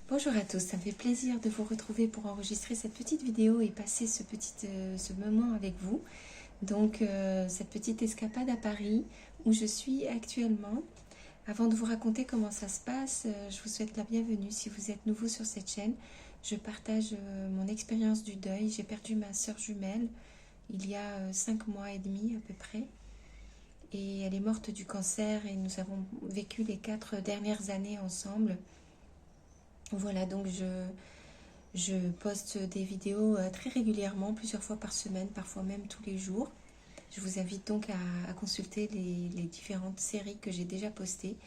Bonjour à tous, ça me fait plaisir de vous retrouver pour enregistrer cette petite vidéo et passer ce moment avec vous. Donc cette petite escapade à Paris où je suis actuellement. Avant de vous raconter comment ça se passe, je vous souhaite la bienvenue si vous êtes nouveau sur cette chaîne. Je partage mon expérience du deuil. J'ai perdu ma sœur jumelle il y a 5 mois et demi à peu près. Et elle est morte du cancer et nous avons vécu les 4 dernières années ensemble. Voilà, donc je poste des vidéos très régulièrement, plusieurs fois par semaine, parfois même tous les jours. Je vous invite donc à consulter les différentes séries que j'ai déjà postées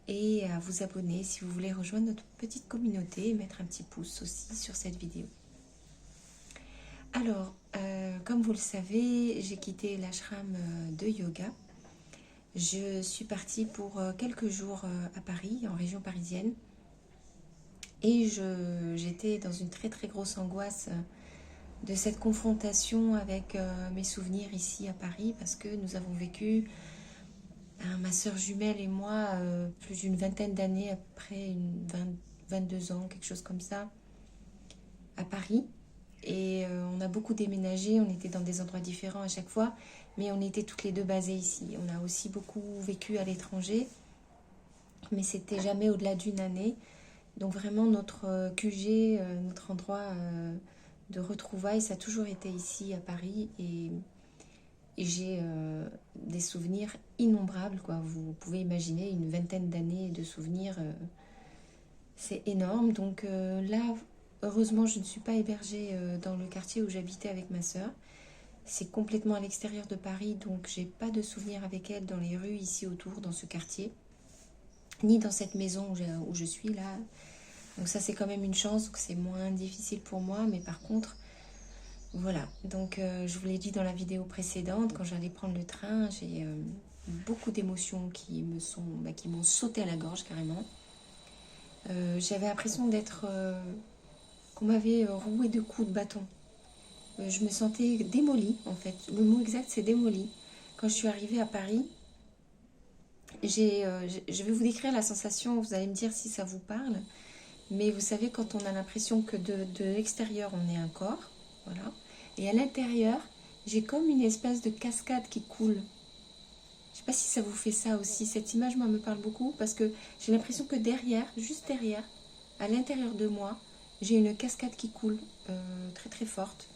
et à vous abonner si vous voulez rejoindre notre petite communauté et mettre un petit pouce aussi sur cette vidéo. Alors, comme vous le savez, j'ai quitté l'ashram de yoga. Je suis partie pour quelques jours à Paris, en région parisienne. Et j'étais dans une très très grosse angoisse de cette confrontation avec mes souvenirs ici à Paris parce que nous avons vécu, ma soeur jumelle et moi, plus d'une vingtaine d'années après, 22 ans, quelque chose comme ça, à Paris. Et on a beaucoup déménagé, on était dans des endroits différents à chaque fois, mais on était toutes les deux basées ici. On a aussi beaucoup vécu à l'étranger, mais c'était jamais au-delà d'une année. Donc vraiment notre QG, notre endroit de retrouvailles, ça a toujours été ici à Paris et j'ai des souvenirs innombrables, quoi. Vous pouvez imaginer une vingtaine d'années de souvenirs, c'est énorme. Donc là, heureusement, je ne suis pas hébergée dans le quartier où j'habitais avec ma sœur. C'est complètement à l'extérieur de Paris, donc j'ai pas de souvenirs avec elle dans les rues ici autour, dans ce quartier, ni dans cette maison où je suis là. Donc ça, c'est quand même une chance, que c'est moins difficile pour moi. Mais par contre, voilà. Donc je vous l'ai dit dans la vidéo précédente, quand j'allais prendre le train, j'ai beaucoup d'émotions qui m'ont sauté à la gorge carrément. J'avais l'impression qu'on m'avait roué de coups de bâton. Je me sentais démolie, en fait. Le mot exact, c'est démolie. Quand je suis arrivée à Paris, je vais vous décrire la sensation, vous allez me dire si ça vous parle. Mais vous savez, quand on a l'impression que de l'extérieur, on est un corps, voilà. Et à l'intérieur, j'ai comme une espèce de cascade qui coule. Je ne sais pas si ça vous fait ça aussi. Cette image, moi, me parle beaucoup parce que j'ai l'impression que derrière, juste derrière, à l'intérieur de moi, j'ai une cascade qui coule très très forte,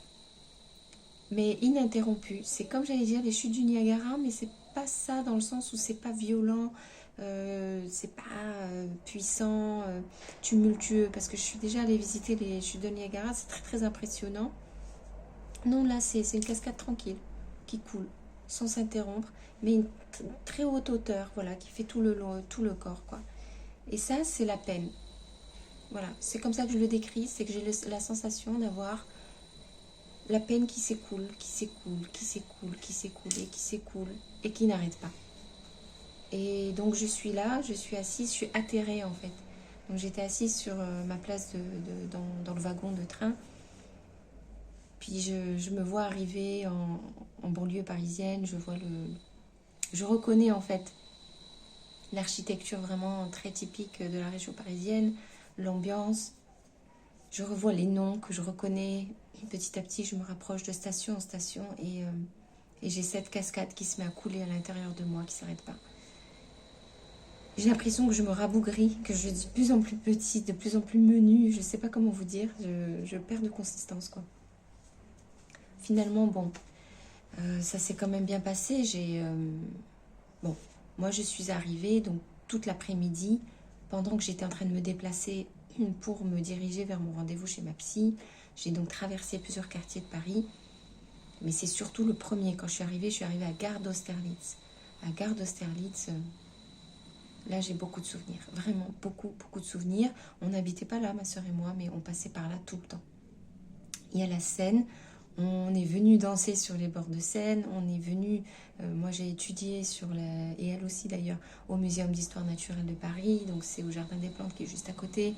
mais ininterrompue. C'est comme j'allais dire les chutes du Niagara, mais c'est pas ça dans le sens où c'est pas violent, c'est pas puissant, tumultueux, parce que je suis déjà allée visiter les chutes de Niagara, c'est très très impressionnant. Non, là c'est une cascade tranquille qui coule sans s'interrompre, mais une très haute hauteur, voilà, qui fait tout le corps, quoi. Et ça, c'est la peine. Voilà, c'est comme ça que je le décris, c'est que j'ai la sensation d'avoir la peine qui s'écoule, qui s'écoule, qui s'écoule, qui s'écoule et qui s'écoule et qui n'arrête pas. Et donc je suis là, je suis assise, je suis atterrée en fait. Donc j'étais assise sur ma place dans le wagon de train. Puis je me vois arriver en banlieue parisienne, je reconnais en fait l'architecture vraiment très typique de la région parisienne, l'ambiance. Je revois les noms que je reconnais. Petit à petit, je me rapproche de station en station et j'ai cette cascade qui se met à couler à l'intérieur de moi, qui ne s'arrête pas. J'ai l'impression que je me rabougris, que je suis de plus en plus petite, de plus en plus menue. Je ne sais pas comment vous dire, je perds de consistance, quoi. Finalement, bon, ça s'est quand même bien passé. Bon, moi je suis arrivée donc toute l'après-midi, pendant que j'étais en train de me déplacer pour me diriger vers mon rendez-vous chez ma psy. J'ai donc traversé plusieurs quartiers de Paris, mais c'est surtout le premier. Quand je suis arrivée à Gare d'Austerlitz. À Gare d'Austerlitz, là j'ai beaucoup de souvenirs, vraiment beaucoup, beaucoup de souvenirs. On n'habitait pas là, ma soeur et moi, mais on passait par là tout le temps. Il y a la Seine, on est venu danser sur les bords de Seine, on est venu, moi j'ai étudié et elle aussi d'ailleurs, au Muséum d'Histoire Naturelle de Paris, donc c'est au Jardin des Plantes qui est juste à côté.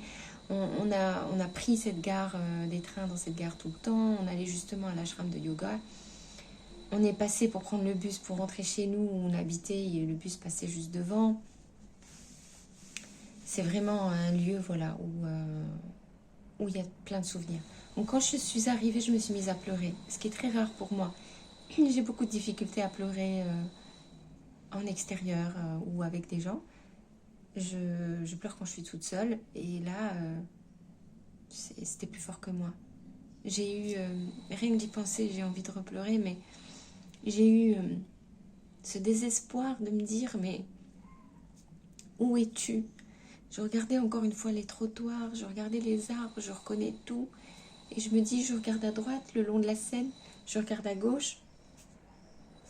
On a pris cette gare, des trains dans cette gare tout le temps, on allait justement à l'ashram de yoga. On est passé pour prendre le bus pour rentrer chez nous où on habitait et le bus passait juste devant. c'est vraiment un lieu, voilà, où il y a plein de souvenirs. Donc quand je suis arrivée, je me suis mise à pleurer, ce qui est très rare pour moi. J'ai beaucoup de difficultés à pleurer en extérieur ou avec des gens. Je pleure quand je suis toute seule. Et là, c'était plus fort que moi. J'ai eu, rien que d'y penser, j'ai envie de repleurer, mais j'ai eu ce désespoir de me dire, mais où es-tu? Je regardais encore une fois les trottoirs, je regardais les arbres, je reconnais tout. Et je me dis, je regarde à droite, le long de la Seine, je regarde à gauche.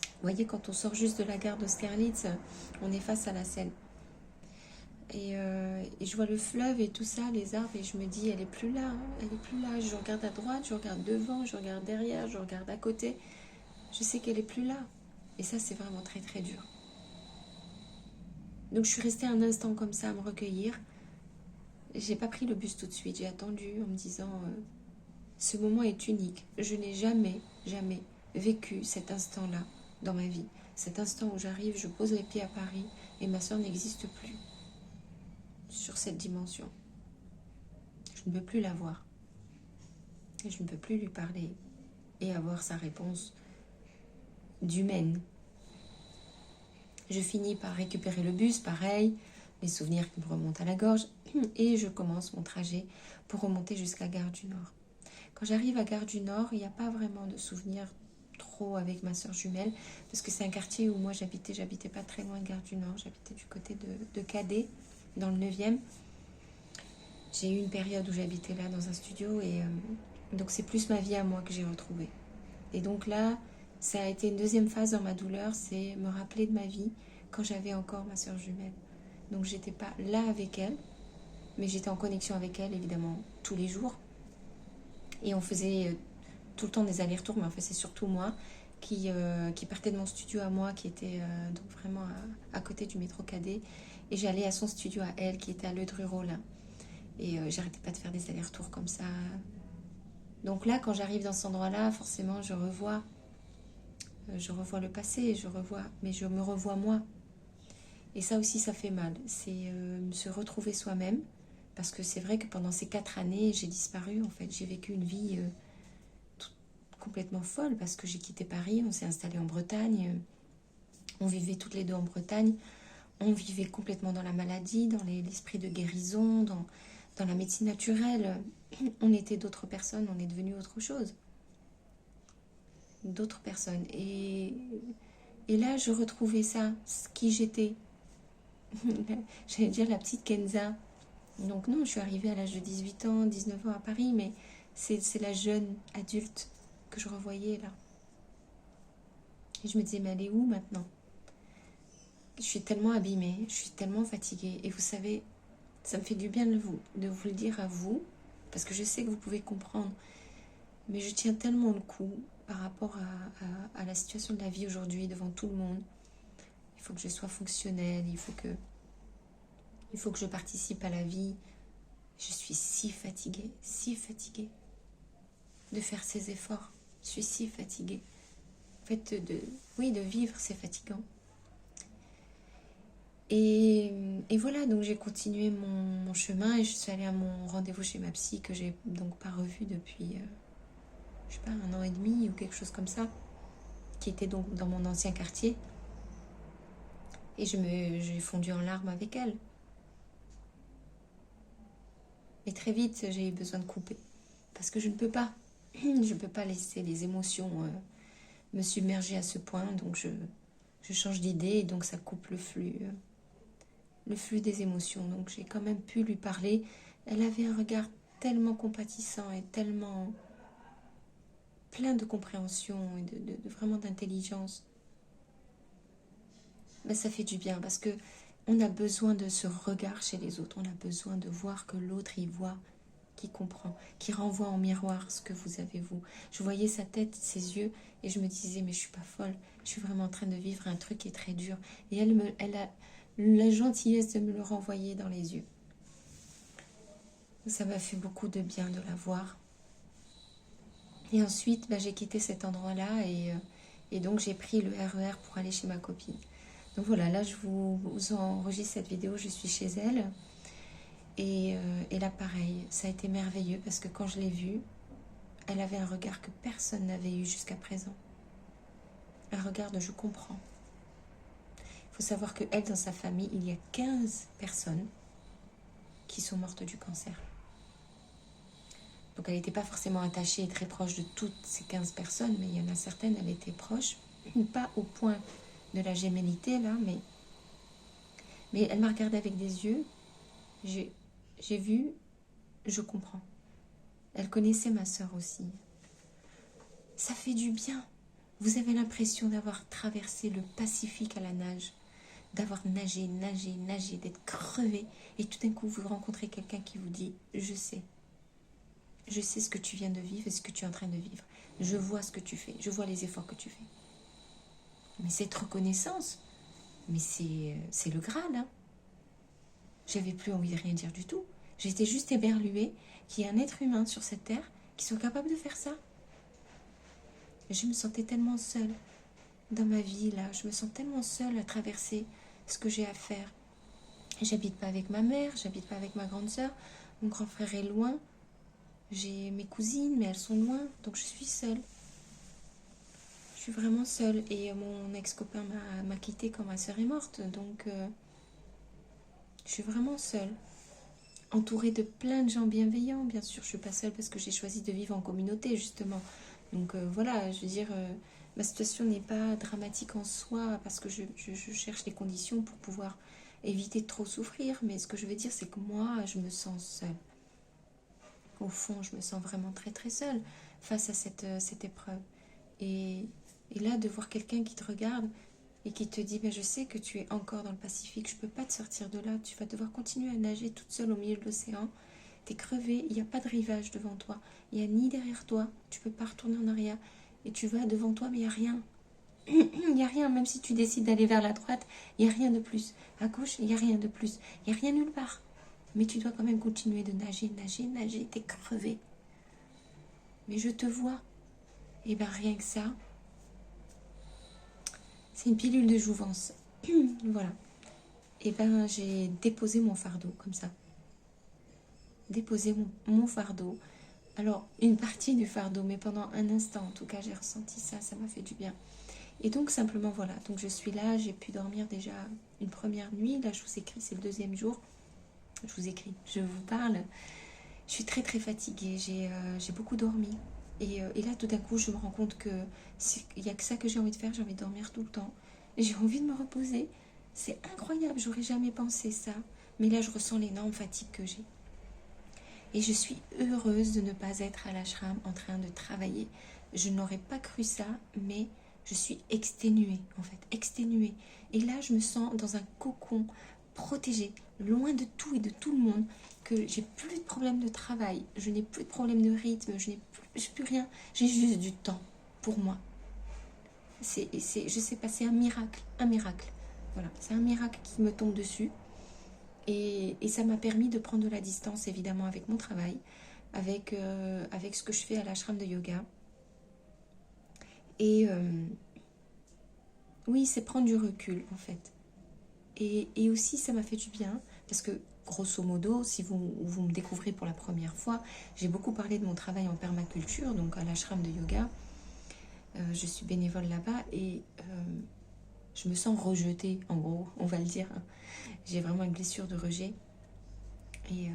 Vous voyez, quand on sort juste de la gare d'Austerlitz, on est face à la Seine. Et je vois le fleuve et tout ça, les arbres, et je me dis, elle est plus là, hein, elle est plus là. Je regarde à droite, je regarde devant, je regarde derrière, je regarde à côté. Je sais qu'elle est plus là. Et ça, c'est vraiment très très dur. Donc je suis restée un instant comme ça à me recueillir. J'ai pas pris le bus tout de suite, j'ai attendu en me disant, ce moment est unique. Je n'ai jamais, jamais vécu cet instant-là dans ma vie. Cet instant où j'arrive, je pose les pieds à Paris et ma soeur n'existe plus sur cette dimension. Je ne peux plus la voir. Et je ne peux plus lui parler et avoir sa réponse d'humaine. Je finis par récupérer le bus, pareil, les souvenirs qui me remontent à la gorge, et je commence mon trajet pour remonter jusqu'à Gare du Nord. Quand j'arrive à Gare du Nord, il n'y a pas vraiment de souvenirs trop avec ma soeur jumelle, parce que c'est un quartier où moi j'habitais pas très loin de Gare du Nord, j'habitais du côté de Cadet, dans le 9e. J'ai eu une période où j'habitais là dans un studio, et donc c'est plus ma vie à moi que j'ai retrouvée. Et donc là, ça a été une deuxième phase dans ma douleur, c'est me rappeler de ma vie quand j'avais encore ma soeur jumelle. Donc j'étais pas là avec elle, mais j'étais en connexion avec elle évidemment tous les jours. Et on faisait tout le temps des allers-retours, mais enfin c'est surtout moi qui partais de mon studio à moi, qui était donc vraiment à côté du métro Cadet. Et j'allais à son studio à elle, qui était à Le Drureau là. Et j'arrêtais pas de faire des allers-retours comme ça. Donc là, quand j'arrive dans cet endroit-là, forcément je revois le passé, mais je me revois moi. Et ça aussi, ça fait mal. C'est se retrouver soi-même. Parce que c'est vrai que pendant ces 4 années, j'ai disparu. En fait, j'ai vécu une vie complètement folle parce que j'ai quitté Paris, on s'est installé en Bretagne. On vivait toutes les deux en Bretagne. On vivait complètement dans la maladie, dans l'esprit de guérison, dans la médecine naturelle. On était d'autres personnes, on est devenu autre chose. D'autres personnes. Et là, je retrouvais ça, ce qui j'étais. J'allais dire la petite Kenza. Donc non, je suis arrivée à l'âge de 18 ans, 19 ans à Paris, mais c'est la jeune adulte que je revoyais là. Et je me disais, mais elle est où maintenant? Je suis tellement abîmée, je suis tellement fatiguée. Et vous savez, ça me fait du bien de vous le dire à vous, parce que je sais que vous pouvez comprendre. Mais je tiens tellement le coup par rapport à la situation de la vie aujourd'hui devant tout le monde. Il faut que je sois fonctionnelle, il faut que je participe à la vie. Je suis si fatiguée de faire ces efforts. Je suis si fatiguée. En fait, de vivre, c'est fatigant. Et voilà, donc j'ai continué mon chemin et je suis allée à mon rendez-vous chez ma psy que j'ai donc pas revu depuis, je sais pas, 1 an et demi ou quelque chose comme ça, qui était donc dans mon ancien quartier. Et j'ai fondu en larmes avec elle. Mais très vite, j'ai eu besoin de couper. Parce que je ne peux pas. Je ne peux pas laisser les émotions me submerger à ce point. Donc je change d'idée et donc ça coupe le flux des émotions. Donc j'ai quand même pu lui parler. Elle avait un regard tellement compatissant et tellement plein de compréhension et de vraiment d'intelligence. Ben, ça fait du bien parce que on a besoin de ce regard chez les autres. On a besoin de voir que l'autre y voit, qui comprend, qui renvoie en miroir ce que vous avez vous. Je voyais sa tête, ses yeux, et je me disais, mais je suis pas folle, je suis vraiment en train de vivre un truc qui est très dur. Et elle a la gentillesse de me le renvoyer dans les yeux. Ça m'a fait beaucoup de bien de la voir. Et ensuite, j'ai quitté cet endroit-là, et donc j'ai pris le RER pour aller chez ma copine. Donc voilà, là je vous enregistre cette vidéo, je suis chez elle. Et là, pareil, ça a été merveilleux parce que quand je l'ai vue, elle avait un regard que personne n'avait eu jusqu'à présent. Un regard de je comprends. Il faut savoir que elle, dans sa famille, il y a 15 personnes qui sont mortes du cancer. Donc elle n'était pas forcément attachée et très proche de toutes ces 15 personnes, mais il y en a certaines, elle était proche, pas au point de la gémellité là, mais elle m'a regardée avec des yeux, j'ai vu, je comprends. Elle connaissait ma sœur aussi. Ça fait du bien. Vous avez l'impression d'avoir traversé le Pacifique à la nage, d'avoir nagé, d'être crevé, et tout d'un coup vous rencontrez quelqu'un qui vous dit « Je sais ce que tu viens de vivre et ce que tu es en train de vivre. Je vois ce que tu fais, je vois les efforts que tu fais. » Mais cette reconnaissance, mais c'est le Graal, hein. J'avais plus envie de rien dire du tout. J'étais juste éberluée qu'il y ait un être humain sur cette terre qui soit capable de faire ça. Je me sentais tellement seule dans ma vie, là. Je me sens tellement seule à traverser ce que j'ai à faire. J'habite pas avec ma mère, j'habite pas avec ma grande sœur. Mon grand frère est loin. J'ai mes cousines, mais elles sont loin, donc je suis seule. Je suis vraiment seule. Et mon ex-copain m'a quittée quand ma sœur est morte, donc je suis vraiment seule. Entourée de plein de gens bienveillants, bien sûr. Je suis pas seule parce que j'ai choisi de vivre en communauté, justement. Donc voilà, je veux dire, ma situation n'est pas dramatique en soi, parce que je cherche les conditions pour pouvoir éviter de trop souffrir. Mais ce que je veux dire, c'est que moi, je me sens seule. Au fond, je me sens vraiment très très seule face à cette épreuve. Et là, de voir quelqu'un qui te regarde et qui te dit je sais que tu es encore dans le Pacifique, je ne peux pas te sortir de là, tu vas devoir continuer à nager toute seule au milieu de l'océan. Tu es crevée, il n'y a pas de rivage devant toi, il n'y a ni derrière toi, tu ne peux pas retourner en arrière. Et tu vas devant toi, mais il n'y a rien. Il n'y a rien, même si tu décides d'aller vers la droite, il n'y a rien de plus. À gauche, il n'y a rien de plus. Il n'y a rien nulle part. Mais tu dois quand même continuer de nager, t'es crevé. Mais je te vois. Et bien rien que ça, c'est une pilule de jouvence. Voilà. Et ben j'ai déposé mon fardeau comme ça. Déposé mon fardeau. Alors, une partie du fardeau, mais pendant un instant, en tout cas, j'ai ressenti ça, ça m'a fait du bien. Et donc, simplement, voilà. Donc, je suis là, j'ai pu dormir déjà une première nuit. Là, je vous écris, c'est le deuxième jour. Je vous écris, je vous parle. Je suis très, très fatiguée. J'ai beaucoup dormi. Et là, tout d'un coup, je me rends compte qu'il n'y a que ça que j'ai envie de faire. J'ai envie de dormir tout le temps. J'ai envie de me reposer. C'est incroyable, j'aurais jamais pensé ça. Mais là, je ressens l'énorme fatigue que j'ai. Et je suis heureuse de ne pas être à l'ashram en train de travailler. Je n'aurais pas cru ça, mais je suis exténuée, en fait, exténuée. Et là, je me sens dans un cocon, protégée, loin de tout et de tout le monde, que j'ai plus de problème de travail, je n'ai plus de problème de rythme, je n'ai plus rien. J'ai juste du temps pour moi. Je sais pas, c'est un miracle, un miracle. Voilà, c'est un miracle qui me tombe dessus. Et ça m'a permis de prendre de la distance, évidemment, avec mon travail, avec ce que je fais à l'ashram de yoga. Et oui, c'est prendre du recul, en fait. Et aussi, ça m'a fait du bien, parce que, grosso modo, si vous me découvrez pour la première fois, j'ai beaucoup parlé de mon travail en permaculture, donc à l'ashram de yoga. Je suis bénévole là-bas et je me sens rejetée, en gros, on va le dire. J'ai vraiment une blessure de rejet. Et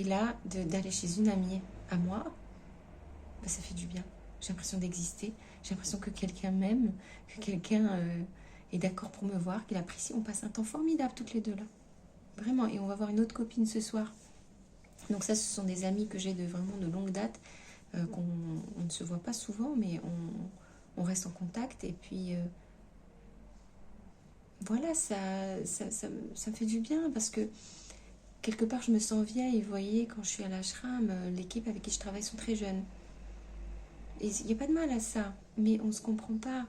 là, d'aller chez une amie à moi, ça fait du bien. J'ai l'impression d'exister. J'ai l'impression que quelqu'un m'aime, que quelqu'un est d'accord pour me voir, qu'il apprécie. On passe un temps formidable toutes les deux là. Vraiment. Et on va voir une autre copine ce soir. Donc ça, ce sont des amis que j'ai vraiment de longue date, qu'on ne se voit pas souvent, mais on reste en contact. Et puis, voilà, ça me fait du bien parce que quelque part, je me sens vieille. Vous voyez, quand je suis à l'ashram, l'équipe avec qui je travaille sont très jeunes. Et il n'y a pas de mal à ça, mais on ne se comprend pas.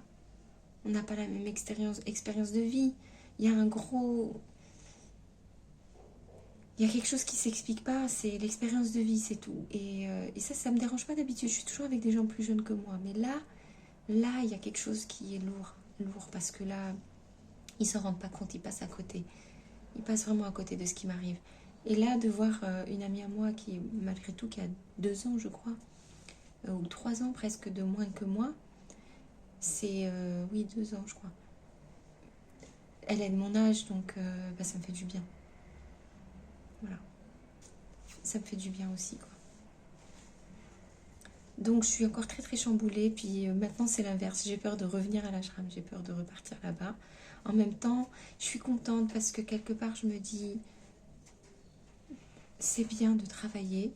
On n'a pas la même expérience de vie. Il y a un gros... Il y a quelque chose qui ne s'explique pas, c'est l'expérience de vie, c'est tout. Et ça ne me dérange pas d'habitude. Je suis toujours avec des gens plus jeunes que moi. Mais là, il y a quelque chose qui est lourd, parce que là, ils ne s'en rendent pas compte, ils passent à côté. ils passent vraiment à côté de ce qui m'arrive. Et là, de voir une amie à moi qui, malgré tout, qui a 2 ans, je crois, ou 3 ans presque de moins que moi, c'est, oui, 2 ans, je crois. Elle est de mon âge, donc bah, ça me fait du bien. Voilà. Ça me fait du bien aussi, quoi. Donc je suis encore très très chamboulée, puis maintenant c'est l'inverse, j'ai peur de revenir à l'ashram, j'ai peur de repartir là-bas. En même temps, je suis contente parce que quelque part je me dis, c'est bien de travailler,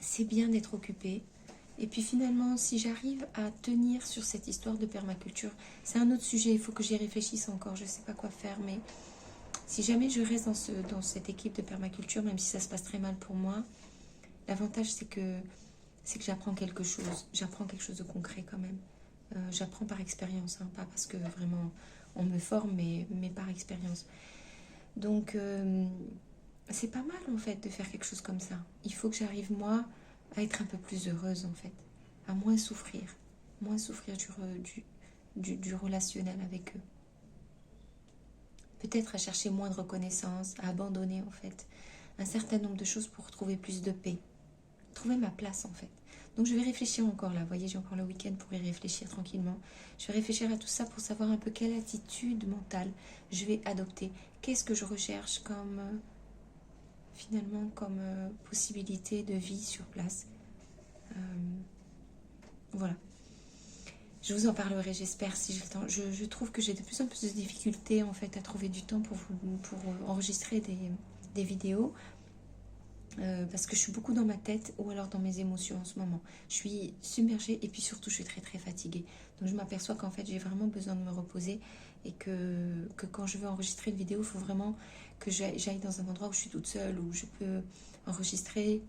c'est bien d'être occupée. Et puis finalement, si j'arrive à tenir sur cette histoire de permaculture, c'est un autre sujet, il faut que j'y réfléchisse encore, je ne sais pas quoi faire, mais si jamais je reste dans cette équipe de permaculture, même si ça se passe très mal pour moi, l'avantage c'est que j'apprends quelque chose de concret quand même. J'apprends par expérience, hein, pas parce que vraiment on me forme, mais par expérience. Donc c'est pas mal en fait de faire quelque chose comme ça. Il faut que j'arrive moi à être un peu plus heureuse en fait, à moins souffrir du relationnel avec eux. Peut-être à chercher moins de reconnaissance, à abandonner en fait un certain nombre de choses pour trouver plus de paix. Trouver ma place en fait. Donc je vais réfléchir encore là, vous voyez, j'ai encore le week-end pour y réfléchir tranquillement. Je vais réfléchir à tout ça pour savoir un peu quelle attitude mentale je vais adopter. Qu'est-ce que je recherche comme, finalement, comme possibilité de vie sur place. Voilà. Je vous en parlerai, j'espère, si j'ai le temps. Je trouve que j'ai de plus en plus de difficultés en fait à trouver du temps pour enregistrer des vidéos. Parce que je suis beaucoup dans ma tête ou alors dans mes émotions en ce moment. Je suis submergée et puis surtout je suis très très fatiguée. Donc je m'aperçois qu'en fait j'ai vraiment besoin de me reposer et que quand je veux enregistrer une vidéo, il faut vraiment que j'aille dans un endroit où je suis toute seule, où je peux enregistrer.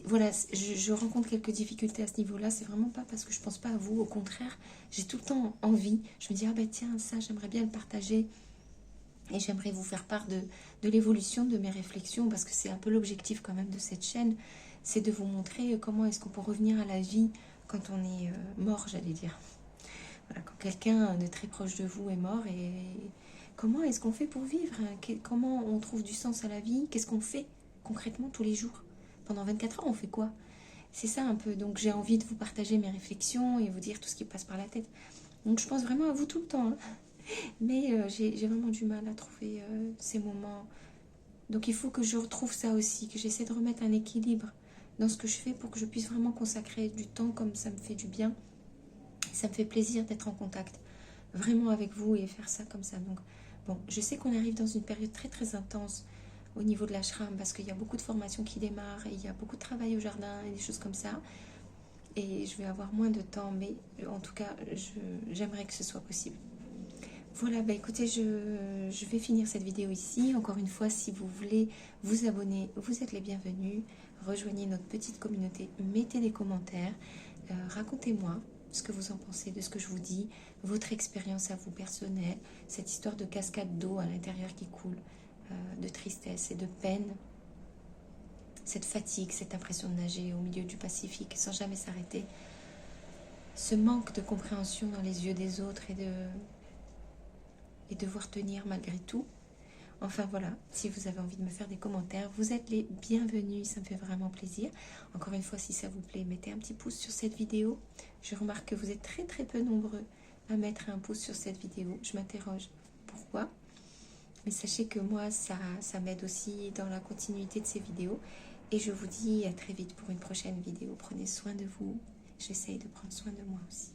Voilà, je rencontre quelques difficultés à ce niveau-là. C'est vraiment pas parce que je pense pas à vous. Au contraire, j'ai tout le temps envie. Je me dis, ah ben tiens, ça j'aimerais bien le partager. Et j'aimerais vous faire part de l'évolution de mes réflexions, parce que c'est un peu l'objectif quand même de cette chaîne, c'est de vous montrer comment est-ce qu'on peut revenir à la vie quand on est mort, j'allais dire. Voilà, quand quelqu'un de très proche de vous est mort, et comment est-ce qu'on fait pour vivre, hein, comment on trouve du sens à la vie, qu'est-ce qu'on fait concrètement tous les jours. Pendant 24 heures, on fait quoi? C'est ça un peu, donc j'ai envie de vous partager mes réflexions et vous dire tout ce qui passe par la tête. Donc je pense vraiment à vous tout le temps, hein. Mais j'ai vraiment du mal à trouver ces moments. Donc il faut que je retrouve ça aussi, que j'essaie de remettre un équilibre dans ce que je fais pour que je puisse vraiment consacrer du temps comme ça me fait du bien. Ça me fait plaisir d'être en contact vraiment avec vous et faire ça comme ça. Donc bon, je sais qu'on arrive dans une période très très intense au niveau de l'ashram parce qu'il y a beaucoup de formations qui démarrent et il y a beaucoup de travail au jardin et des choses comme ça. Et je vais avoir moins de temps, mais en tout cas, j'aimerais que ce soit possible. Voilà, bah écoutez, je vais finir cette vidéo ici. Encore une fois, si vous voulez vous abonner, vous êtes les bienvenus. Rejoignez notre petite communauté, mettez des commentaires, racontez-moi ce que vous en pensez de ce que je vous dis, votre expérience à vous personnelle, cette histoire de cascade d'eau à l'intérieur qui coule, de tristesse et de peine, cette fatigue, cette impression de nager au milieu du Pacifique sans jamais s'arrêter, ce manque de compréhension dans les yeux des autres et devoir tenir malgré tout. Enfin voilà, si vous avez envie de me faire des commentaires, vous êtes les bienvenus, ça me fait vraiment plaisir. Encore une fois, si ça vous plaît, mettez un petit pouce sur cette vidéo. Je remarque que vous êtes très très peu nombreux à mettre un pouce sur cette vidéo. Je m'interroge pourquoi. Mais sachez que moi, ça m'aide aussi dans la continuité de ces vidéos. Et je vous dis à très vite pour une prochaine vidéo. Prenez soin de vous. J'essaye de prendre soin de moi aussi.